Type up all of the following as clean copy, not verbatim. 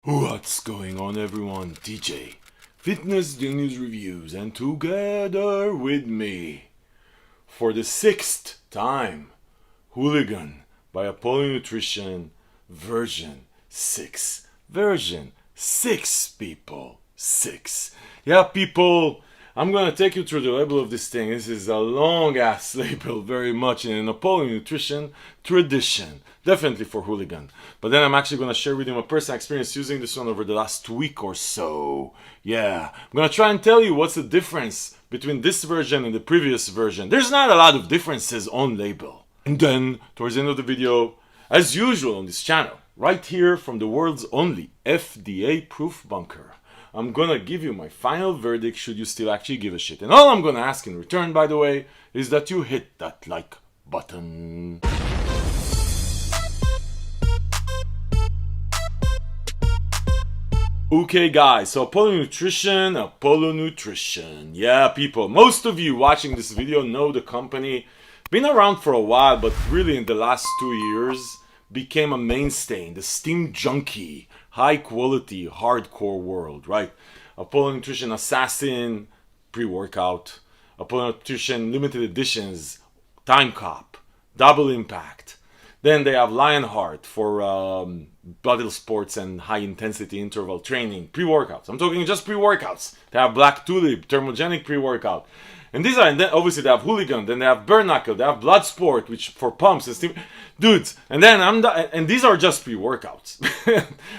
What's going on, everyone? DJ Fitness Daily News Reviews, and together with me for the sixth time, Hooligan by Apollo Nutrition version 6. Version 6, people. 6. Yeah, people, I'm gonna take you through the label of this thing. This is a long ass label, very much in an Apollo Nutrition tradition. Definitely for Hooligan. But then I'm actually gonna share with you my personal experience using this one over the last week or so. Yeah, I'm gonna try and tell you what's the difference between this version and the previous version. There's not a lot of differences on label. And then, towards the end of the video, as usual on this channel, right here from the world's only FDA-proof bunker, I'm gonna give you my final verdict should you still actually give a shit. And all I'm gonna ask in return, by the way, is that you hit that like button. Okay guys, so Apollo Nutrition. Yeah, people, most of you watching this video know the company. Been around for a while, but really in the last 2 years became a mainstay in the steam junkie, high quality, hardcore world, right? Apollo Nutrition Assassin pre-workout, Apollo Nutrition limited editions, Time Cop, Double Impact. Then they have Lionheart for battle sports and high intensity interval training, pre-workouts. I'm talking just pre-workouts. They have Black Tulip, thermogenic pre-workout. And these are, and then obviously they have Hooligan, then they have Bare Knuckle, they have Blood Sport, which for pumps and steam. Dudes, and then and these are just pre-workouts.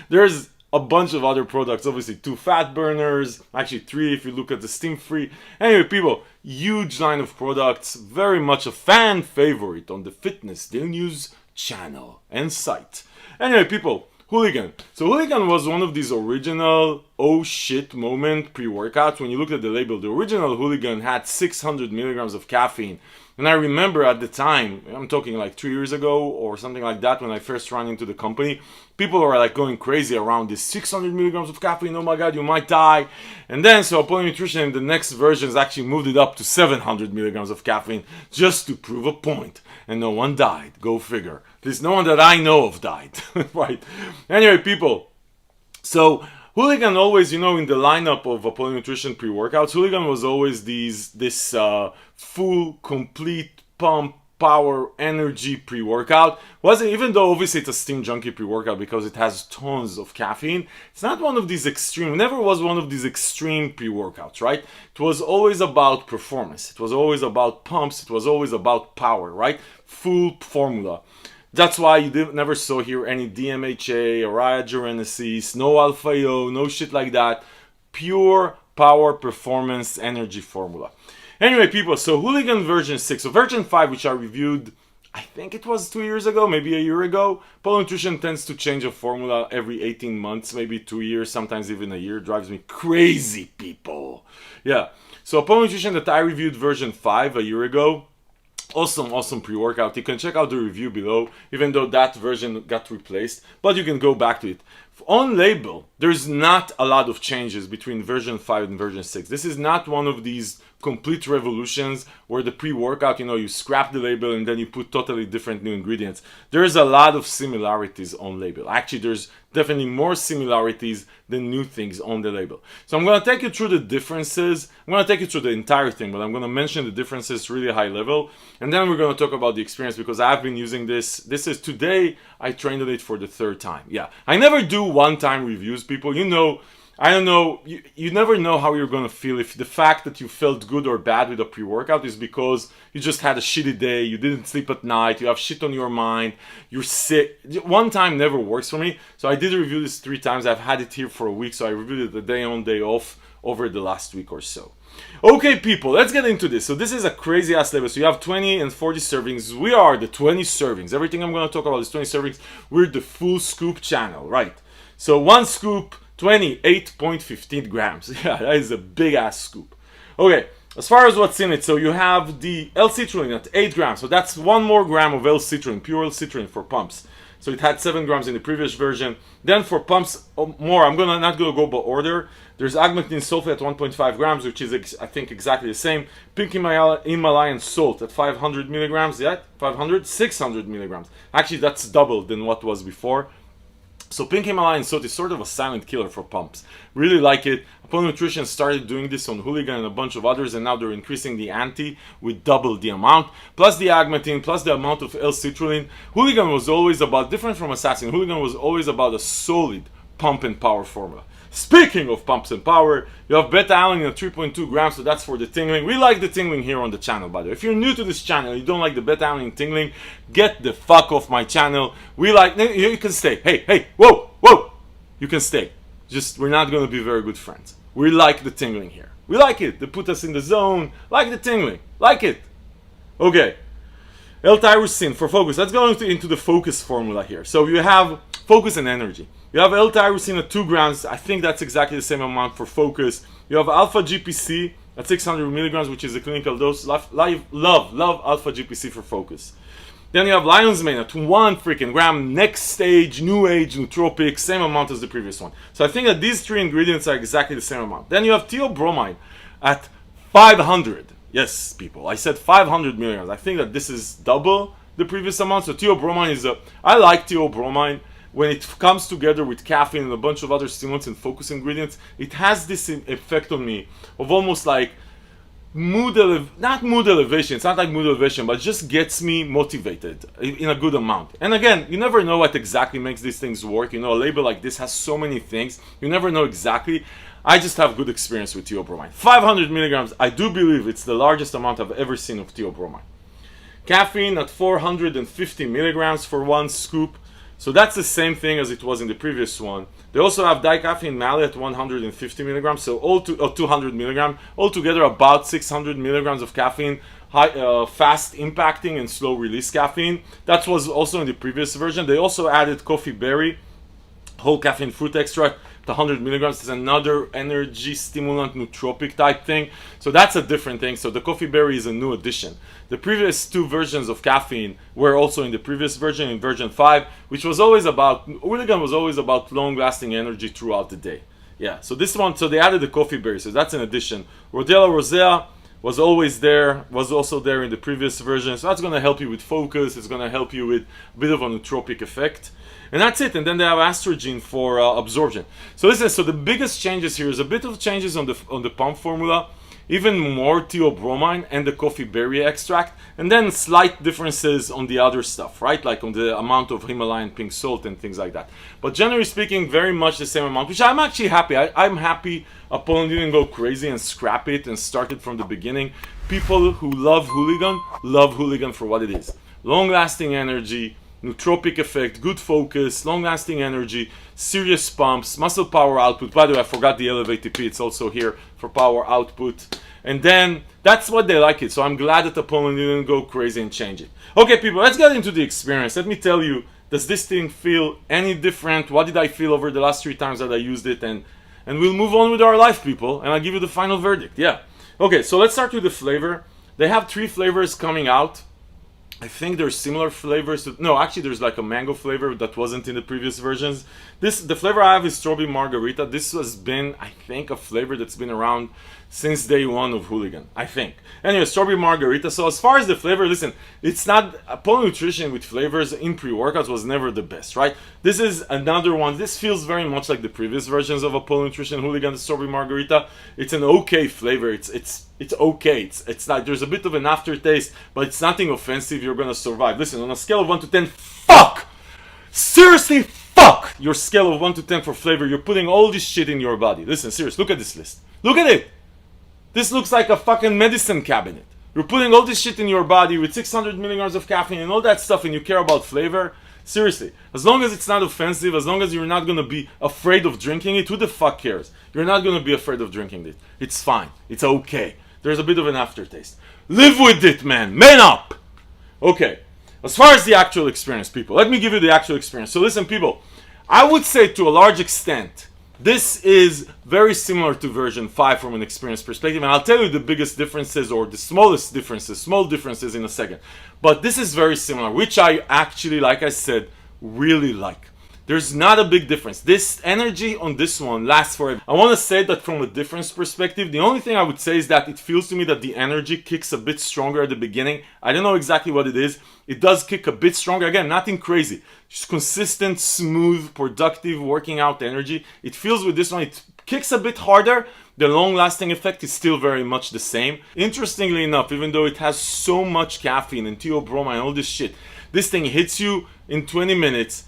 There's a bunch of other products, obviously 2 fat burners, actually 3 if you look at the steam free. Anyway, people, huge line of products, very much a fan favorite on the Fitness Daily News channel and site. Anyway, people, Hooligan. So Hooligan was one of these original oh shit moment pre-workouts. When you look at the label, the original Hooligan had 600 milligrams of caffeine. And I remember at the time, I'm talking like 3 years ago or something like that, when I first ran into the company, people were like going crazy around this 600 milligrams of caffeine. Oh my god, you might die. And then so Apollo Nutrition in the next versions actually moved it up to 700 milligrams of caffeine just to prove a point. And no one died. Go figure. At least no one that I know of died. Right. Anyway, people. So Hooligan always, in the lineup of Apollo Nutrition pre-workouts, Hooligan was always this full, complete pump, power, energy pre-workout. Even though obviously it's a steam junkie pre-workout because it has tons of caffeine, it's not one of these extreme, never was one of these extreme pre-workouts, right? It was always about performance. It was always about pumps. It was always about power, right? Full formula. That's why you never saw here any DMHA, Arayagenesis, no Alpha-O, no shit like that. Pure power, performance, energy formula. Anyway, people, so Hooligan version 6. So version 5, which I reviewed, I think it was 2 years ago, maybe a year ago. Apollo Nutrition tends to change a formula every 18 months, maybe 2 years, sometimes even a year. Drives me crazy, people. Yeah, so Apollo Nutrition that I reviewed version 5 a year ago. Awesome pre-workout. You can check out the review below, even though that version got replaced, but you can go back to it. On label, there's not a lot of changes between version 5 and version 6. This is not one of these complete revolutions where the pre-workout, you scrap the label and then you put totally different new ingredients. There's a lot of similarities on label. Actually, there's definitely more similarities than new things on the label. So I'm going to take you through the differences. I'm going to take you through the entire thing, but I'm going to mention the differences really high level. And then we're going to talk about the experience because I've been using this. This is today, I trained on it for the 3rd time. Yeah, I never do one-time reviews, people. I don't know, you never know how you're going to feel if the fact that you felt good or bad with a pre-workout is because you just had a shitty day, you didn't sleep at night, you have shit on your mind, you're sick. One time never works for me. So I did review this 3 times. I've had it here for a week, so I reviewed it the day on, day off over the last week or so. Okay, people, let's get into this. So this is a crazy ass level. So you have 20 and 40 servings. We are the 20 servings. Everything I'm going to talk about is 20 servings. We're the full scoop channel, right? So 1 scoop, 28.15 grams. Yeah, that is a big ass scoop. Okay, as far as what's in it, so you have the L-citrulline at 8 grams. So that's 1 more gram of L-citrulline, pure L-citrulline for pumps. So it had 7 grams in the previous version. Then for pumps, more. I'm not gonna go by order. There's agmatine sulfate at 1.5 grams, which is I think exactly the same. Pink Himalayan salt at 500 milligrams. Yeah, 600 milligrams. Actually, that's double than what was before. So pink Himalayan salt is sort of a silent killer for pumps. Really like it. Apollo Nutrition started doing this on Hooligan and a bunch of others, and now they're increasing the ante with double the amount, plus the agmatine, plus the amount of L-citrulline. Hooligan was always about, different from Assassin, Hooligan was always about a solid pump and power formula. Speaking of pumps and power, you have beta-alanine at 3.2 grams, so that's for the tingling. We like the tingling here on the channel, by the way. If you're new to this channel, you don't like the beta-alanine tingling, get the fuck off my channel. We like, you can stay. Hey, whoa, you can stay. Just, we're not going to be very good friends. We like the tingling here. We like it. They put us in the zone. Like the tingling. Like it. Okay. L-tyrosine for focus. Let's go into the focus formula here. So you have focus and energy. You have L-tyrosine at 2 grams. I think that's exactly the same amount for focus. You have alpha GPC at 600 milligrams, which is a clinical dose. Love alpha GPC for focus. Then you have lion's mane at 1 freaking gram. Next stage, new age, nootropic, same amount as the previous one. So I think that these 3 ingredients are exactly the same amount. Then you have theobromine at 500. Yes, people, I said 500 milligrams. I think that this is double the previous amount. So theobromine is I like theobromine. When it comes together with caffeine and a bunch of other stimulants and focus ingredients, it has this effect on me of almost like not mood elevation, it's not like mood elevation, but it just gets me motivated in a good amount. And again, you never know what exactly makes these things work. You know, a label like this has so many things, you never know exactly. I just have good experience with theobromine. 500 milligrams, I do believe it's the largest amount I've ever seen of theobromine. Caffeine at 450 milligrams for 1 scoop. So that's the same thing as it was in the previous one. They also have dicaffeine malate at 150 milligrams, so 200 milligrams, altogether about 600 milligrams of caffeine, fast impacting and slow release caffeine. That was also in the previous version. They also added coffee berry, whole caffeine fruit extract, 100 milligrams is another energy stimulant nootropic type thing. So that's a different thing. So the coffee berry is a new addition. The previous 2 versions of caffeine were also in the previous version, in version 5, which was always about, Hooligan was always about long-lasting energy throughout the day. Yeah, so this one, so they added the coffee berry, so that's an addition. Rhodella rosea was always there, was also there in the previous version. So that's going to help you with focus. It's going to help you with a bit of a nootropic effect. And that's it. And then they have astrogene for absorption. So listen, so the biggest changes here is a bit of changes on the pump formula, even more theobromine and the coffee berry extract, and then slight differences on the other stuff, right? Like on the amount of Himalayan pink salt and things like that. But generally speaking, very much the same amount, which I'm actually happy. I'm happy Apollon didn't go crazy and scrap it and start it from the beginning. People who love Hooligan for what it is. Long-lasting energy, nootropic effect, good focus, long-lasting energy, serious pumps, muscle power output. By the way, I forgot the Elevate TP. It's also here for power output. And then that's what they like it. So I'm glad that Apollon didn't go crazy and change it. Okay, people, let's get into the experience. Let me tell you, does this thing feel any different? What did I feel over the last 3 times that I used it? And we'll move on with our life, people. And I'll give you the final verdict. Yeah. Okay, so let's start with the flavor. They have 3 flavors coming out. I think there's similar flavors to, no, actually there's like a mango flavor that wasn't in the previous versions. The flavor I have is strawberry margarita. This has been, I think, a flavor that's been around since day 1 of Hooligan, I think. Anyway, strawberry margarita. So as far as the flavor, listen, it's not, Apollo Nutrition with flavors in pre-workouts was never the best, right? This is another one. This feels very much like the previous versions of Apollo Nutrition, Hooligan, the strawberry margarita. It's an okay flavor. It's okay. It's not, there's a bit of an aftertaste, but it's nothing offensive. You're gonna survive. Listen, on a scale of 1 to 10, fuck! Seriously, fuck! Your scale of 1 to 10 for flavor. You're putting all this shit in your body. Listen, serious, look at this list. Look at it! This looks like a fucking medicine cabinet. You're putting all this shit in your body with 600 milligrams of caffeine and all that stuff, and you care about flavor? Seriously, as long as it's not offensive, as long as you're not gonna be afraid of drinking it, who the fuck cares? You're not gonna be afraid of drinking it. It's fine. It's okay. There's a bit of an aftertaste. Live with it, man. Man up! Okay, as far as the actual experience, people, let me give you the actual experience. So listen, people, I would say to a large extent, this is very similar to version 5 from an experience perspective, and I'll tell you the biggest differences or the smallest differences, small differences in a second. But this is very similar, which I actually, like I said, really like. There's not a big difference. This energy on this one lasts forever. I want to say that from a difference perspective, the only thing I would say is that it feels to me that the energy kicks a bit stronger at the beginning. I don't know exactly what it is. It does kick a bit stronger. Again, nothing crazy. Just consistent, smooth, productive, working out energy. It feels with this one, it kicks a bit harder. The long-lasting effect is still very much the same. Interestingly enough, even though it has so much caffeine and theobromine and all this shit, this thing hits you in 20 minutes,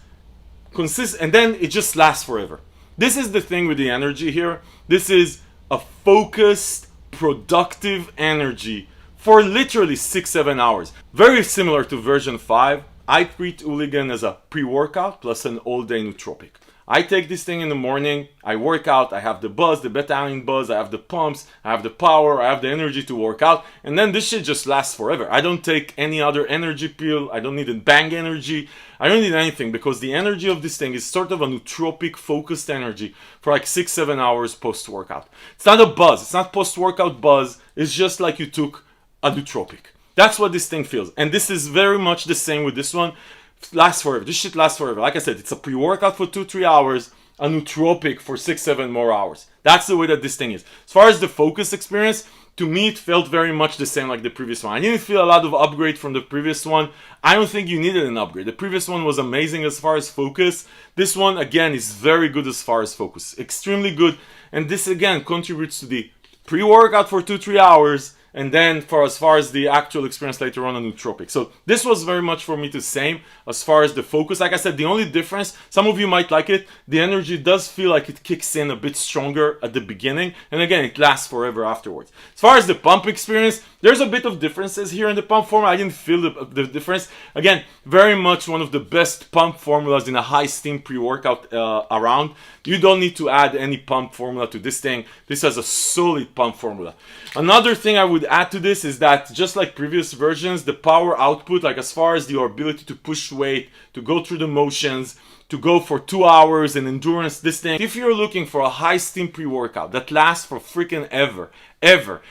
and then it just lasts forever. This is the thing with the energy here. This is a focused, productive energy for literally 6-7 hours. Very similar to version 5. I treat Hooligan as a pre-workout plus an all-day nootropic. I take this thing in the morning, I work out, I have the buzz, the beta-alanine buzz, I have the pumps, I have the power, I have the energy to work out, and then this shit just lasts forever. I don't take any other energy pill, I don't need a bang energy, I don't need anything, because the energy of this thing is sort of a nootropic focused energy for like 6-7 hours post-workout. It's not a buzz, it's not post-workout buzz, it's just like you took a nootropic. That's what this thing feels, and this is very much the same with this one. Lasts forever. This shit lasts forever. Like I said, it's a pre-workout for 2-3 hours, a nootropic for 6-7 more hours. That's the way that this thing is. As far as the focus experience, to me it felt very much the same like the previous one. I didn't feel a lot of upgrade from the previous one. I don't think you needed an upgrade. The previous one was amazing as far as focus. This one, again, is very good as far as focus. Extremely good. And this, again, contributes to the pre-workout for 2-3 hours, and then for as far as the actual experience later on a nootropic. So this was very much for me the same as far as the focus. Like I said, the only difference, some of you might like it, the energy does feel like it kicks in a bit stronger at the beginning, and again, it lasts forever afterwards. As far as the pump experience, there's a bit of differences here in the pump formula. I didn't feel the difference. Again, very much one of the best pump formulas in a high steam pre-workout around. You don't need to add any pump formula to this thing. This has a solid pump formula. Another thing I would add to this is that just like previous versions, the power output, like as far as your ability to push weight, to go through the motions, to go for 2 hours and endurance, this thing, if you're looking for a high steam pre-workout that lasts for freaking ever,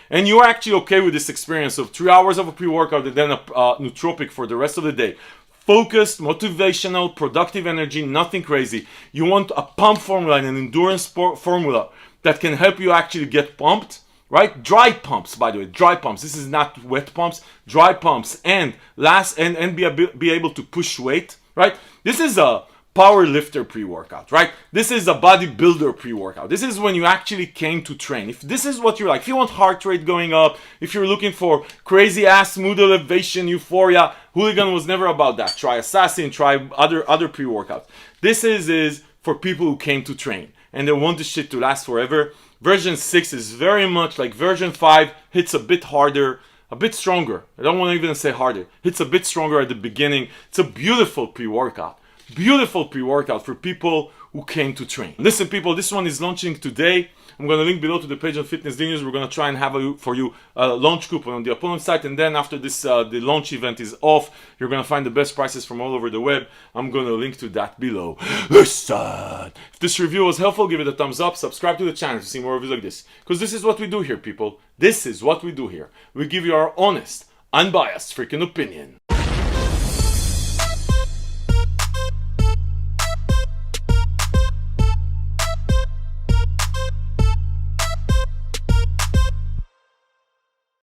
and you're actually okay with this experience of 3 hours of a pre-workout and then a nootropic for the rest of the day, focused, motivational, productive energy, nothing crazy. You want a pump formula and an endurance formula that can help you actually get pumped, right? Dry pumps, by the way, dry pumps. This is not wet pumps, dry pumps, and be able to push weight, right? This is a power lifter pre-workout, right? This is a bodybuilder pre-workout. This is when you actually came to train. If this is what you're like, if you want heart rate going up, if you're looking for crazy ass mood elevation, euphoria, Hooligan was never about that. Try Assassin, try other pre-workouts. This is for people who came to train and they want this shit to last forever. Version 6 is very much like version 5, hits a bit harder, a bit stronger. I don't want to even say harder. Hits a bit stronger at the beginning. It's a beautiful pre-workout. Beautiful pre-workout for people who came to train. Listen, people, this one is launching today. I'm going to link below to the page on Fitness Genius. We're going to try and have for you a launch coupon on the opponent site, and then after this, the launch event is off, you're going to find the best prices from all over the web. I'm going to link to that below. Listen, if this review was helpful, give it a thumbs up. Subscribe to the channel to see more reviews like this, because this is what we do here, people. This is what we do here. We give you our honest, unbiased freaking opinion.